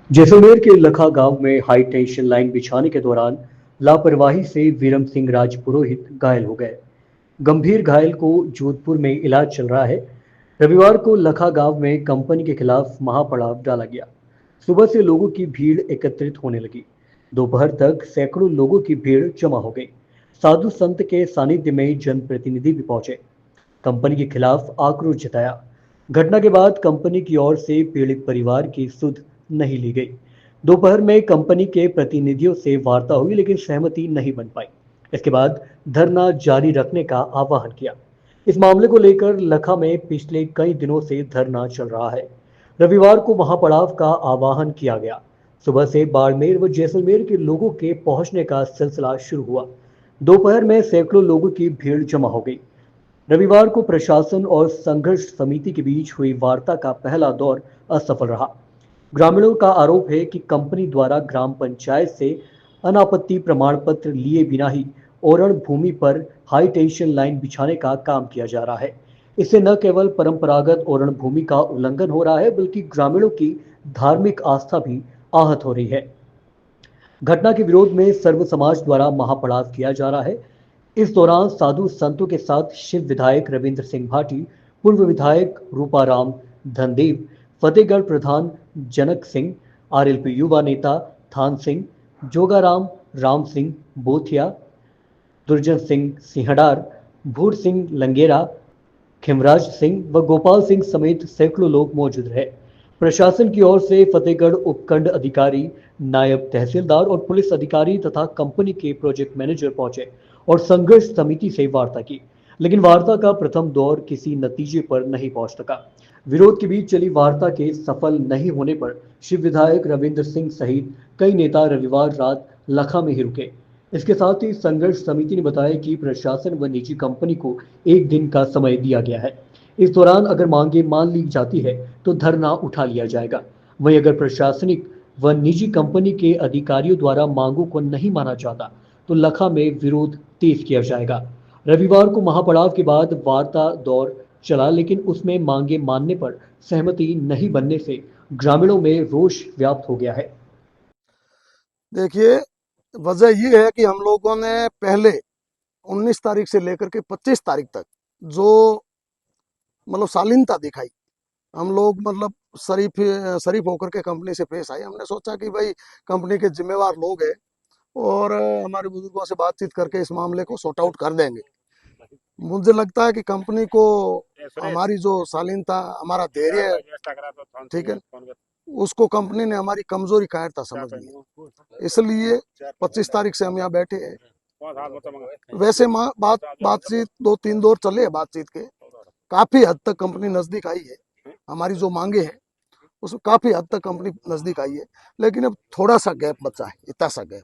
जैसलमेर के लखा गांव में हाई टेंशन लाइन बिछाने के दौरान लापरवाही से वीरम सिंह राजपुरोहित घायल हो गए। गंभीर घायल को जोधपुर में इलाज चल रहा है। रविवार को लखा गांव में कंपनी के खिलाफ महापड़ाव डाला गया। सुबह से लोगों की भीड़ एकत्रित होने लगी। दोपहर तक सैकड़ों लोगों की भीड़ जमा हो गई। साधु संत के सानिध्य में जनप्रतिनिधि भी पहुंचे। कंपनी के खिलाफ आक्रोश जताया। घटना के बाद कंपनी की ओर से पीड़ित परिवार की सुध नहीं ली गई। दोपहर में कंपनी के प्रतिनिधियों से वार्ता हुई लेकिन सहमति नहीं बन पाई। इसके बाद धरना जारी रखने का आह्वान किया। इस मामले को लेकर लखा में पिछले कई दिनों से धरना चल रहा है। रविवार को महापड़ाव का आह्वान किया गया। सुबह से बाड़मेर व जैसलमेर के लोगों के पहुंचने का सिलसिला शुरू हुआ। दोपहर में सैकड़ों लोगों की भीड़ जमा हो गई। रविवार को प्रशासन और संघर्ष समिति के बीच हुई वार्ता का पहला दौर असफल रहा। ग्रामीणों का आरोप है कि कंपनी द्वारा ग्राम पंचायत से अनापत्ति प्रमाण पत्र लिए बिना ही ओरण भूमि पर हाई टेंशन लाइन बिछाने का काम किया जा रहा है। इससे न केवल परंपरागत ओरण भूमि का उल्लंघन हो रहा है बल्कि ग्रामीणों की धार्मिक आस्था भी आहत हो रही है। घटना के विरोध में सर्व समाज द्वारा महापड़ाव किया जा रहा है। इस दौरान साधु संतों के साथ शिव विधायक रविंद्र सिंह भाटी, पूर्व विधायक रूपाराम धनदेव, फतेहगढ़ प्रधान जनक सिंह, आरएलपी युवा नेता थान सिंह, जोगाराम राम सिंह बोथिया, दुर्जन सिंह सिंहडार, भूर सिंह लंगेरा, खिमराज सिंह व गोपाल सिंह समेत सैकड़ों लोग मौजूद रहे। प्रशासन की ओर से फतेहगढ़ उपखंड अधिकारी, नायब तहसीलदार और पुलिस अधिकारी तथा कंपनी के प्रोजेक्ट मैनेजर पहुंचे और संघर्ष समिति से वार्ता की। लेकिन वार्ता का प्रथम दौर किसी नतीजे पर नहीं पहुंच सका। विरोध के बीच चली वार्ता के सफल नहीं होने पर शिव विधायक रविंद्र सिंह सहित कई नेता रविवार रात लखा में ही रुके। इसके साथ ही संघर्ष समिति ने बताया कि प्रशासन व निजी कंपनी को एक दिन का समय दिया गया है। इस दौरान अगर मांगे मान ली जाती है तो धरना उठा लिया जाएगा। वहीं अगर प्रशासनिक व निजी कंपनी के अधिकारियों द्वारा मांगों को नहीं माना जाता तो लखा में विरोध तेज किया जाएगा। रविवार को महापड़ाव के बाद वार्ता दौर चला लेकिन उसमें मांगे मानने पर सहमति नहीं बनने से ग्रामीणों में रोष व्याप्त हो गया है। देखिए, वजह ये है कि हम लोगों ने पहले 19 तारीख से लेकर के 25 तारीख तक जो मतलब शालीनता दिखाई, हम लोग मतलब शरीफ शरीफ होकर के कंपनी से पेश आए। हमने सोचा कि भाई कंपनी के जिम्मेवार लोग हैं और हमारे बुजुर्गों से बातचीत करके इस मामले को सॉर्ट आउट कर देंगे। मुझे लगता है कि कंपनी को हमारी जो शालीनता, हमारा धैर्य है, ठीक है, उसको कंपनी ने हमारी कमजोरी कायरता समझ ली। इसलिए 25 तारीख से हम यहाँ बैठे हैं। वैसे बातचीत 2-3 दौर चले हैं बातचीत के, काफी हद तक कंपनी नजदीक आई है। हमारी जो मांगे हैं उसमें काफी हद तक कंपनी नजदीक आई है, लेकिन अब थोड़ा सा गैप बचा है, इतना सा गैप।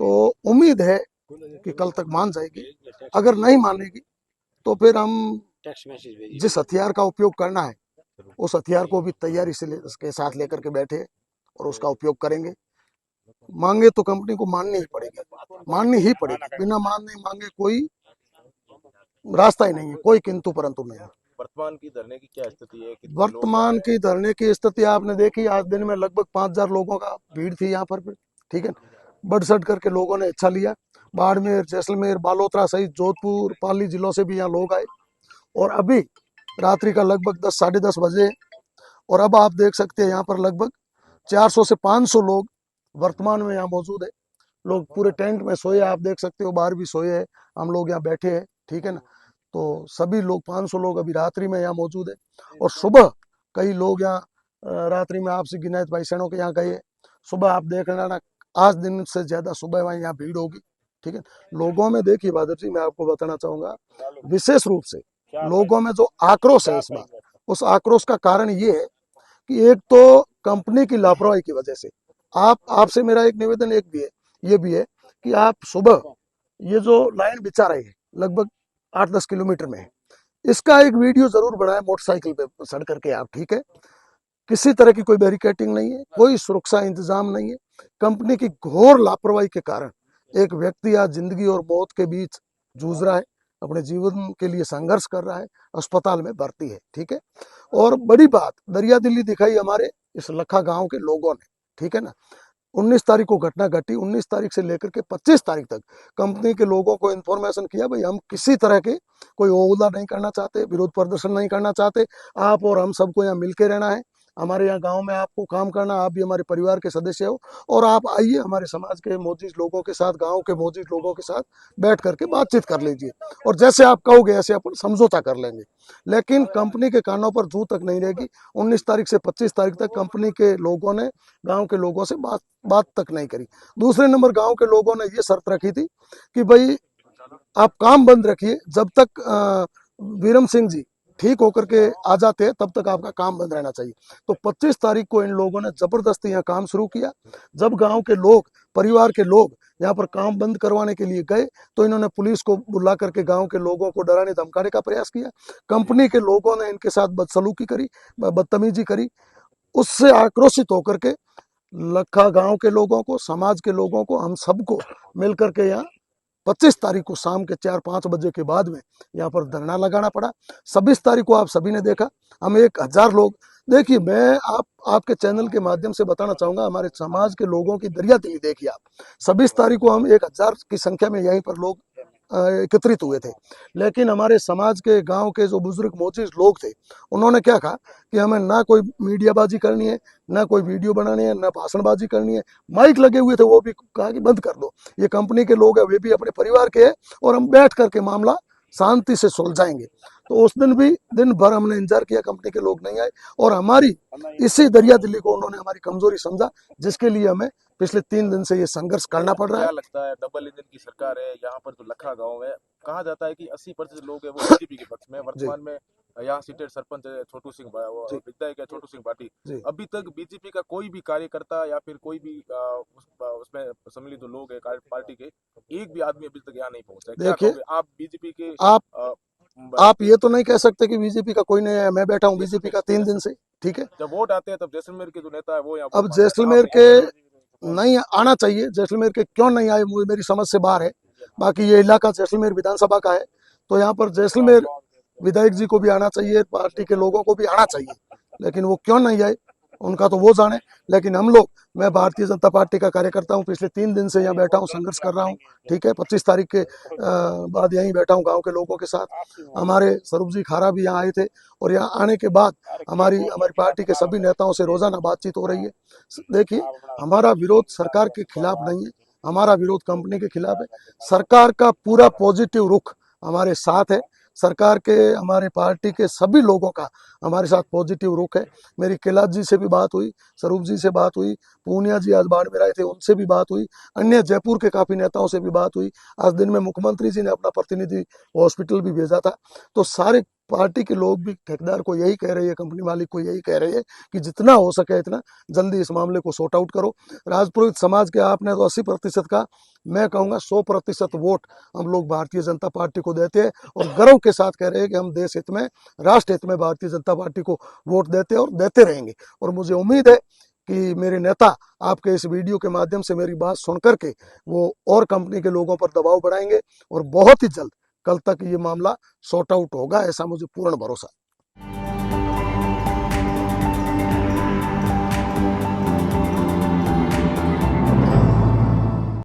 तो उम्मीद है कि कल तक मान जाएगी। अगर नहीं मानेगी तो फिर हम जिस हथियार का उपयोग करना है उस हथियार को भी तैयारी से के साथ लेकर के बैठे और उसका उपयोग करेंगे। मांगे तो कंपनी को माननी ही पड़ेगी, माननी ही पड़ेगी। बिना मांगे कोई रास्ता ही नहीं है, कोई किंतु परंतु नहीं है। वर्तमान की धरने की क्या स्थिति है? वर्तमान की धरने की स्थिति आपने देखी। आज दिन में लगभग 5,000 लोगों का भीड़ थी यहाँ पर, ठीक है। बढ़ चढ़ करके लोगों ने हिस्सा लिया। बाड़मेर, जैसलमेर, बालोतरा सहित जोधपुर, पाली जिलों से भी यहाँ लोग आए और अभी रात्रि का लगभग 10 साढ़े 10 बजे और अब आप देख सकते हैं यहाँ पर लगभग 400 से 500 लोग वर्तमान में यहाँ मौजूद है। लोग पूरे टेंट में सोए, आप देख सकते हो, बाहर भी सोए हैं, हम लोग यहाँ बैठे हैं, ठीक है ना। तो सभी लोग 500 लोग अभी रात्रि में यहाँ मौजूद है और सुबह कई लोग यहाँ रात्रि में आपसी गिनायत भाई सैनों के यहाँ गए। सुबह आप देख लेना, आज दिन से ज्यादा सुबह वहाँ यहाँ भीड़ होगी, ठीक है। लोगों में देखिए बहादुर जी, मैं आपको बताना चाहूंगा विशेष रूप से लोगों में जो आक्रोश है इस बार, उस आक्रोश का कारण ये है कि एक तो कंपनी की लापरवाही की वजह से आपसे मेरा एक निवेदन एक भी है, ये भी है कि आप सुबह ये जो लाइन बिछा रहे हैं लगभग 8-10 किलोमीटर में है, इसका एक वीडियो जरूर बनाए मोटरसाइकिल पे चढ़ करके आप, ठीक है। किसी तरह की कोई बैरिकेटिंग नहीं है, कोई सुरक्षा इंतजाम नहीं है। कंपनी की घोर लापरवाही के कारण एक व्यक्ति आज जिंदगी और मौत के बीच जूझ रहा है, अपने जीवन के लिए संघर्ष कर रहा है, अस्पताल में भर्ती है, ठीक है। और बड़ी बात दरिया दिल्ली दिखाई हमारे इस लखा गांव के लोगों ने, ठीक है ना। 19 तारीख को घटना घटी, 19 तारीख से लेकर के 25 तारीख तक कंपनी के लोगों को इन्फॉर्मेशन किया भाई हम किसी तरह के कोई ओहदा नहीं करना चाहते, विरोध प्रदर्शन नहीं करना चाहते, आप और हम सबको यहाँ मिलके रहना है, हमारे यहाँ गांव में आपको काम करना, आप भी हमारे परिवार के सदस्य हो और आप आइए हमारे समाज के मोजिज लोगों के साथ, गांव के मोजिज लोगों के साथ बैठ करके बातचीत कर लीजिए और जैसे आप कहोगे ऐसे अपन समझौता कर लेंगे। लेकिन कंपनी के कानों पर जू तक नहीं रहेगी। 19 तारीख से 25 तारीख तक कंपनी के लोगों ने गांव के लोगों से बात तक नहीं करी। दूसरे नंबर गांव के लोगों ने ये शर्त रखी थी कि भाई आप काम बंद रखिए, जब तक वीरम सिंह जी ठीक होकर के आ जाते हैं तब तक आपका काम बंद रहना चाहिए। तो 25 तारीख को इन लोगों ने जबरदस्ती यहाँ काम शुरू किया। जब गांव के लोग, परिवार के लोग यहाँ पर काम बंद करवाने के लिए गए तो इन्होंने पुलिस को बुला करके गांव के लोगों को डराने धमकाने का प्रयास किया। कंपनी के लोगों ने इनके साथ बदसलूकी करी, बदतमीजी करी। उससे आक्रोशित होकर के लखा गांव के लोगों को, समाज के लोगों को, हम सबको मिलकर के यहाँ 25 तारीख को शाम के 4-5 बजे के बाद में यहाँ पर धरना लगाना पड़ा। 26 तारीख को आप सभी ने देखा, हम 1000 लोग, देखिए मैं आपके चैनल के माध्यम से बताना चाहूंगा, हमारे समाज के लोगों की दरियादिली देखिए आप। 26 तारीख को हम 1000 की संख्या में यहीं पर लोग एकत्रित हुए थे, लेकिन हमारे समाज के गांव के जो बुजुर्ग मोजिज लोग थे उन्होंने क्या कहा कि हमें ना कोई मीडियाबाजी करनी है, ना कोई वीडियो बनानी है, ना भाषणबाजी करनी है। माइक लगे हुए थे, वो भी कहा कि बंद कर दो, ये कंपनी के लोग हैं, वे भी अपने परिवार के हैं और हम बैठ करके मामला शांति से सुलझाएंगे। तो उस दिन भी दिन भर हमने इंतजार किया, कंपनी के लोग नहीं आए और हमारी इसी दरियादिली को उन्होंने हमारी कमजोरी समझा, जिसके लिए हमें पिछले 3 दिन से ये संघर्ष करना पड़ रहा है। क्या लगता है, डबल इंजन की सरकार है यहाँ पर, जो लखा गांव है, कहा जाता है कि 80% लोग हैं वो बीजेपी के पक्ष में। वर्तमान में यहाँ सीटेड सरपंच है छोटू सिंह, विधायक है छोटू सिंह भाटी। अभी तक बीजेपी का कोई भी कार्यकर्ता या फिर कोई भी उसमें सम्मिलित जो लोग है पार्टी के, एक भी आदमी अभी तक यहाँ नहीं पहुंचा। देखिए आप बीजेपी के आप ये तो नहीं कह सकते कि बीजेपी का कोई नहीं है। मैं बैठा हूँ बीजेपी का 3 दिन से, ठीक है। जब वोट आते हैं तब जैसलमेर के जो नेता है वो यहाँ, अब जैसलमेर के नहीं आना चाहिए, जैसलमेर के क्यों नहीं आए मेरी समझ से बाहर है। बाकी ये इलाका जैसलमेर विधानसभा का है, तो यहाँ पर जैसलमेर विधायक जी को भी आना चाहिए, पार्टी के लोगों को भी आना चाहिए, लेकिन वो क्यों नहीं आए उनका तो वो जाने। लेकिन हम लोग, मैं भारतीय जनता पार्टी का कार्यकर्ता हूँ, पिछले 3 दिन से यहाँ बैठा हूँ, संघर्ष कर रहा हूँ, ठीक है। 25 तारीख के बाद यहीं बैठा हूँ गांव के लोगों के साथ। हमारे स्वरूप जी खारा भी यहाँ आए थे और यहाँ आने के बाद हमारी पार्टी के सभी नेताओं से रोजाना बातचीत हो रही है। देखिए हमारा विरोध सरकार के खिलाफ नहीं है, हमारा विरोध कंपनी के खिलाफ है। सरकार का पूरा पॉजिटिव रुख हमारे साथ है, सरकार के, हमारे पार्टी के सभी लोगों का हमारे साथ पॉजिटिव रुख है। मेरी कैलाश जी से भी बात हुई, स्वरूप जी से बात हुई, पूनिया जी आज बाढ़ में आए थे उनसे भी बात हुई, अन्य जयपुर के काफी नेताओं से भी बात हुई। आज दिन में मुख्यमंत्री जी ने अपना प्रतिनिधि हॉस्पिटल भी भेजा था। तो सारे पार्टी के लोग भी ठेकेदार को यही कह रहे हैं, कंपनी मालिक को यही कह रहे हैं कि जितना हो सके इतना जल्दी इस मामले को सॉर्ट आउट करो। राजपुरोहित समाज के आपने तो 80% का, मैं कहूँगा 100% वोट हम लोग भारतीय जनता पार्टी को देते हैं और गर्व के साथ कह रहे हैं कि हम देश हित में, राष्ट्र हित में भारतीय जनता पार्टी को वोट देते हैं और देते रहेंगे। और मुझे उम्मीद है कि मेरे नेता आपके इस वीडियो के माध्यम से मेरी बात सुन करके वो और कंपनी के लोगों पर दबाव बढ़ाएंगे और बहुत ही जल्द कल तक ये मामला सॉर्ट आउट होगा, ऐसा मुझे पूर्ण भरोसा है।